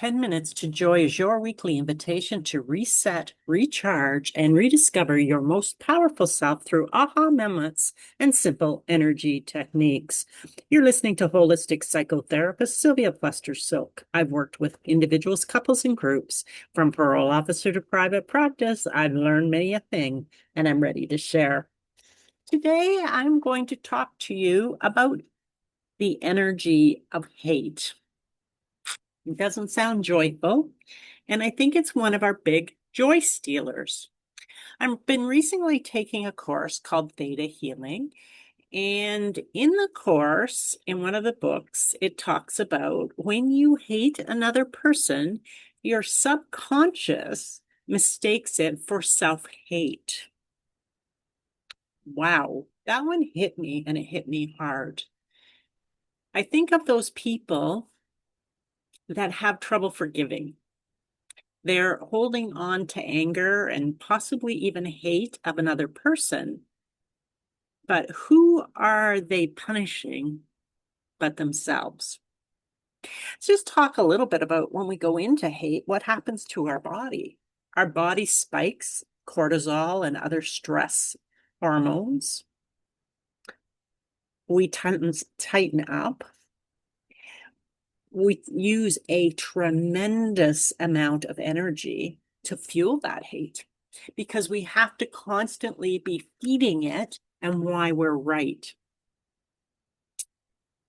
10 minutes to joy is your weekly invitation to reset, recharge, and rediscover your most powerful self through aha moments and simple energy techniques. You're listening to holistic psychotherapist Sylvia Plester-Silk. I've worked with individuals, couples, and groups. From parole officer to private practice, I've learned many a thing, and I'm ready to share. Today, I'm going to talk to you about the energy of hate. It doesn't sound joyful, and I think it's one of our big joy stealers. I've been recently taking a course called Theta Healing, and in the course, in one of the books, it talks about when you hate another person, your subconscious mistakes it for self-hate. Wow, that one hit me, and it hit me hard. I think of those people that have trouble forgiving. They're holding on to anger and possibly even hate of another person. But who are they punishing but themselves? Let's just talk a little bit about when we go into hate, what happens to our body. Our body spikes cortisol and other stress hormones. We tighten up. We use a tremendous amount of energy to fuel that hate because we have to constantly be feeding it and why we're right.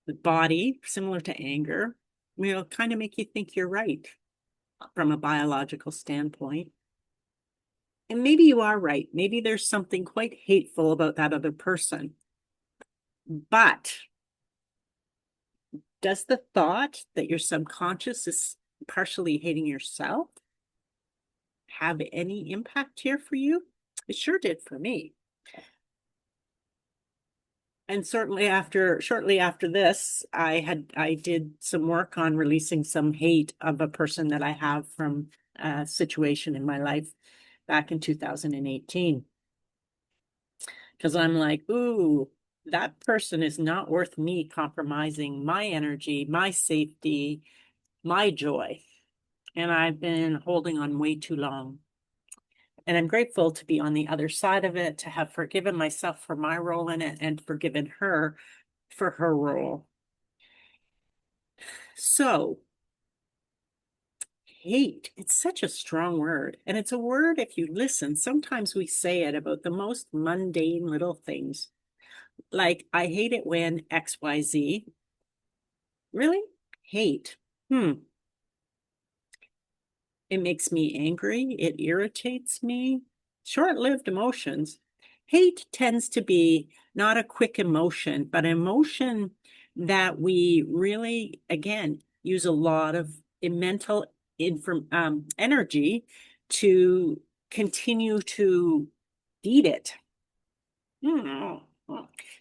The body, similar to anger, will kind of make you think you're right from a biological standpoint. And maybe you are right. Maybe there's something quite hateful about that other person. But does the thought that your subconscious is partially hating yourself have any impact here for you? It sure did for me. And shortly after this, I did some work on releasing some hate of a person that I have from a situation in my life back in 2018. Because I'm like, ooh, that person is not worth me compromising my energy, my safety, my joy. And I've been holding on way too long. And I'm grateful to be on the other side of it, to have forgiven myself for my role in it and forgiven her for her role. So, hate, it's such a strong word. And it's a word, if you listen, sometimes we say it about the most mundane little things. Like, I hate it when XYZ. Really? Hate. It makes me angry. It irritates me. Short-lived emotions. Hate tends to be not a quick emotion, but an emotion that we really, again, use a lot of mental energy to continue to feed it.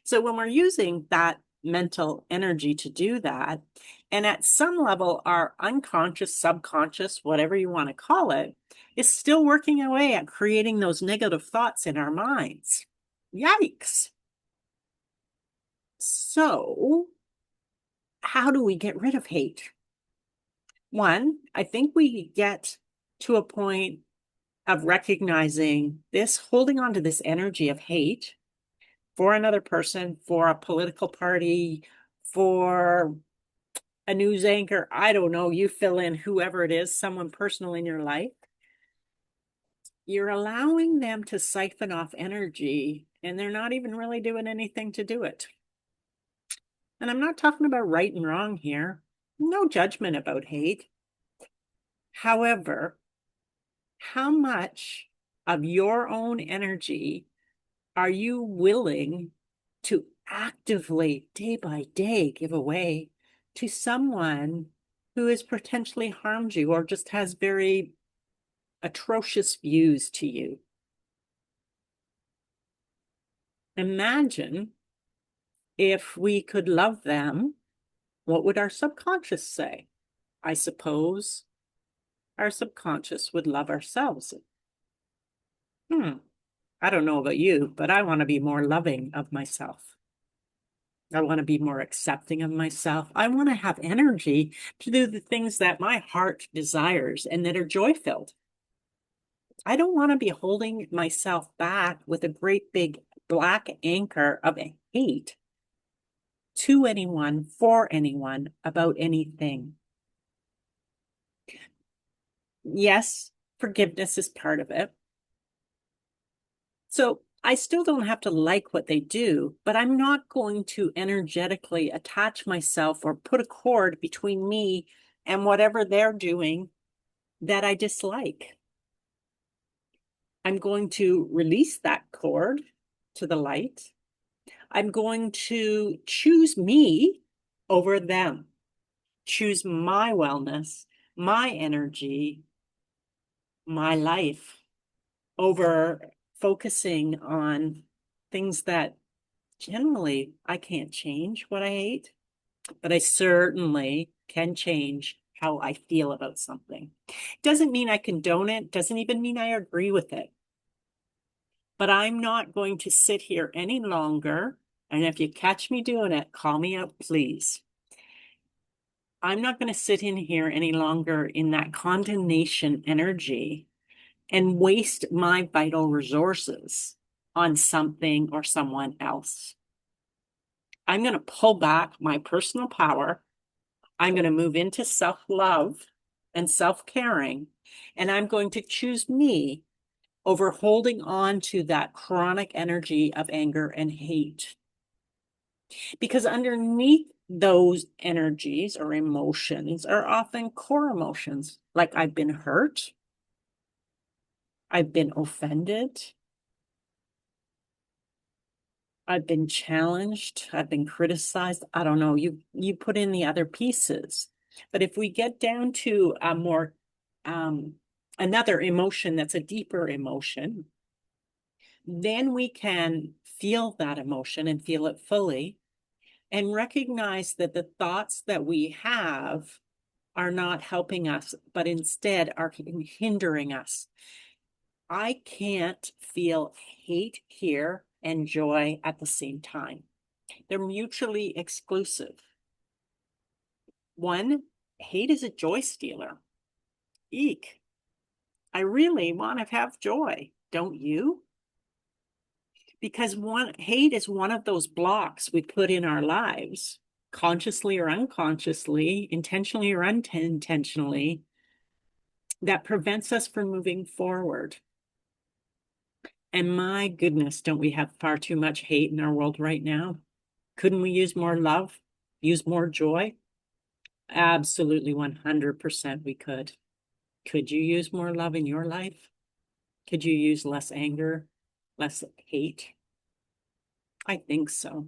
So when we're using that mental energy to do that, and at some level, our unconscious, subconscious, whatever you want to call it, is still working away at creating those negative thoughts in our minds. Yikes. So, how do we get rid of hate? One, I think we get to a point of recognizing this, holding on to this energy of hate for another person, for a political party, for a news anchor, I don't know, you fill in whoever it is, someone personal in your life. You're allowing them to siphon off energy, and they're not even really doing anything to do it. And I'm not talking about right and wrong here. No judgment about hate. However, how much of your own energy are you willing to actively, day by day, give away to someone who has potentially harmed you or just has very atrocious views to you? Imagine if we could love them, what would our subconscious say? I suppose our subconscious would love ourselves. I don't know about you, but I want to be more loving of myself. I want to be more accepting of myself. I want to have energy to do the things that my heart desires and that are joy-filled. I don't want to be holding myself back with a great big black anchor of hate to anyone, for anyone, about anything. Yes, forgiveness is part of it. So I still don't have to like what they do, but I'm not going to energetically attach myself or put a cord between me and whatever they're doing that I dislike. I'm going to release that cord to the light. I'm going to choose me over them, choose my wellness, my energy, my life over focusing on things that generally I can't change what I hate, but I certainly can change how I feel about something. Doesn't mean I condone it, doesn't even mean I agree with it. But I'm not going to sit here any longer. And if you catch me doing it, call me out, please. I'm not going to sit in here any longer in that condemnation energy and waste my vital resources on something or someone else. I'm going to pull back my personal power. I'm going to move into self-love and self-caring, and I'm going to choose me over holding on to that chronic energy of anger and hate. Because underneath those energies or emotions are often core emotions, like I've been hurt, I've been offended, I've been challenged, I've been criticized. I don't know, you put in the other pieces. But if we get down to a more another emotion that's a deeper emotion, then we can feel that emotion and feel it fully and recognize that the thoughts that we have are not helping us, but instead are hindering us. I can't feel hate here and joy at the same time. They're mutually exclusive. One, hate is a joy stealer. Eek. I really want to have joy, don't you? Because hate is one of those blocks we put in our lives, consciously or unconsciously, intentionally or unintentionally, that prevents us from moving forward. And my goodness, don't we have far too much hate in our world right now? Couldn't we use more love, use more joy? Absolutely, 100% we could. Could you use more love in your life? Could you use less anger, less hate? I think so.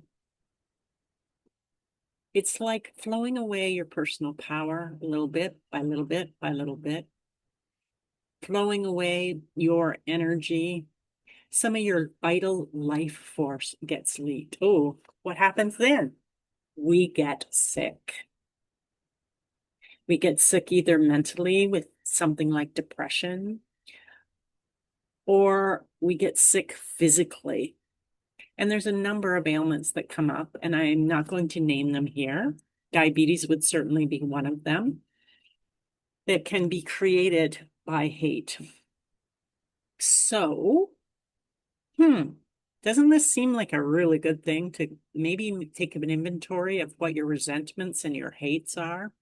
It's like flowing away your personal power a little bit by little bit by little bit, flowing away your energy. Some of your vital life force gets leaked. Oh, what happens then? We get sick. We get sick either mentally with something like depression, or we get sick physically. And there's a number of ailments that come up, and I'm not going to name them here. Diabetes would certainly be one of them that can be created by hate. So, doesn't this seem like a really good thing to maybe take an inventory of what your resentments and your hates are?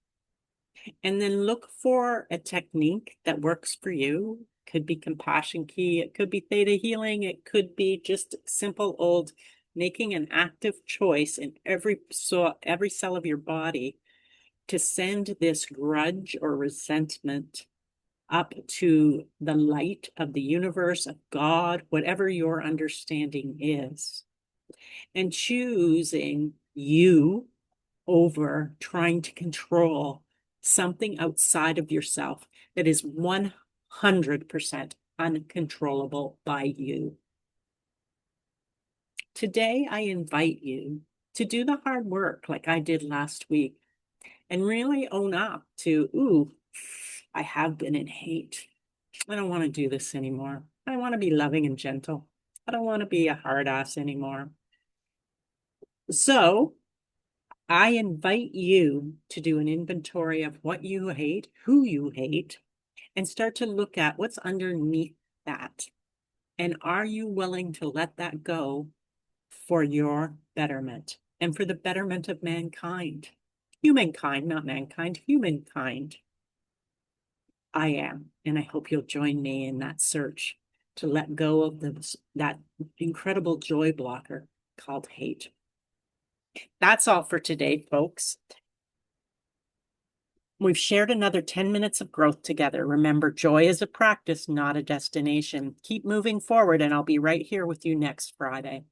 And then look for a technique that works for you. Could be compassion key, it could be theta healing, it could be just simple old making an active choice in every cell of your body to send this grudge or resentment up to the light of the universe, of God, whatever your understanding is, and choosing you over trying to control something outside of yourself that is 100% uncontrollable by you. Today, I invite you to do the hard work like I did last week and really own up to, ooh, I have been in hate. I don't want to do this anymore. I want to be loving and gentle. I don't want to be a hard ass anymore. So I invite you to do an inventory of what you hate, who you hate, and start to look at what's underneath that. And are you willing to let that go for your betterment and for the betterment of mankind? Humankind, not mankind, humankind. I am, and I hope you'll join me in that search to let go of that incredible joy blocker called hate. That's all for today, folks. We've shared another 10 minutes of growth together. Remember, joy is a practice, not a destination. Keep moving forward, and I'll be right here with you next Friday.